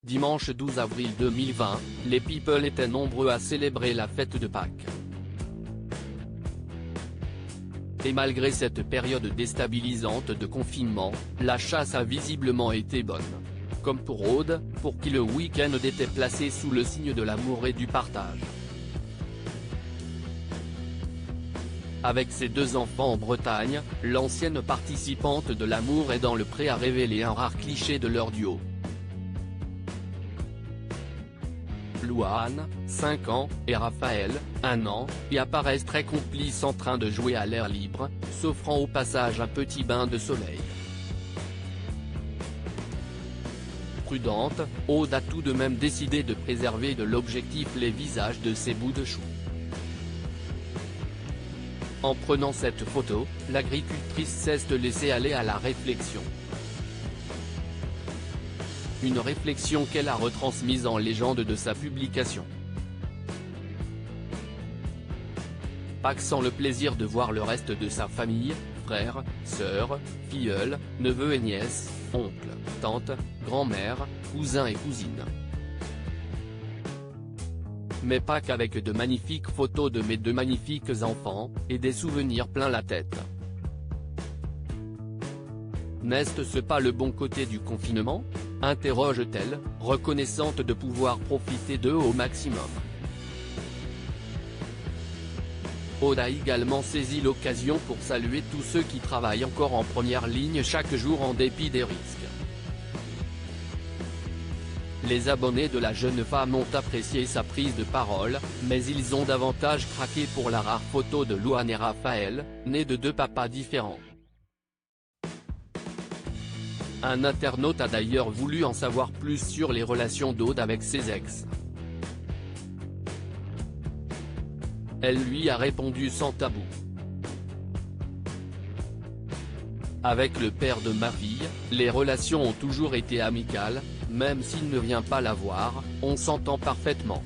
Dimanche 12 avril 2020, les people étaient nombreux à célébrer la fête de Pâques. Et malgré cette période déstabilisante de confinement, la chasse a visiblement été bonne. Comme pour Aude, pour qui le week-end était placé sous le signe de l'amour et du partage. Avec ses 2 enfants en Bretagne, l'ancienne participante de l'Amour est dans le pré à révéler un rare cliché de leur duo. Louane, 5 ans, et Raphaël, 1 an, y apparaissent très complices en train de jouer à l'air libre, s'offrant au passage un petit bain de soleil. Prudente, Aude a tout de même décidé de préserver de l'objectif les visages de ses bouts de chou. En prenant cette photo, l'agricultrice cesse de laisser aller à la réflexion. Une réflexion qu'elle a retransmise en légende de sa publication. Pâques sans le plaisir de voir le reste de sa famille, frères, sœurs, filleuls, neveux et nièces, oncles, tantes, grand-mères, cousins et cousines. Mais Pâques avec de magnifiques photos de mes 2 magnifiques enfants, et des souvenirs plein la tête. N'est-ce pas le bon côté du confinement ? Interroge-t-elle, reconnaissante de pouvoir profiter d'eux au maximum. Aude a également saisi l'occasion pour saluer tous ceux qui travaillent encore en première ligne chaque jour en dépit des risques. Les abonnés de la jeune femme ont apprécié sa prise de parole, mais ils ont davantage craqué pour la rare photo de Louane et Raphaël, nés de 2 papas différents. Un internaute a d'ailleurs voulu en savoir plus sur les relations d'Aude avec ses ex. Elle lui a répondu sans tabou. Avec le père de ma fille, les relations ont toujours été amicales, même s'il ne vient pas la voir, on s'entend parfaitement.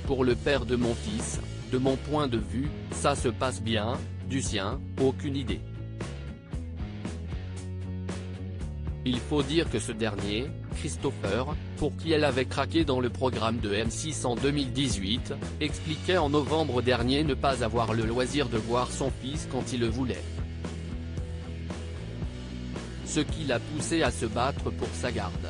Pour le père de mon fils, de mon point de vue, ça se passe bien, du sien, aucune idée. Il faut dire que ce dernier, Christopher, pour qui elle avait craqué dans le programme de M6 en 2018, expliquait en novembre dernier ne pas avoir le loisir de voir son fils quand il le voulait. Ce qui l'a poussé à se battre pour sa garde.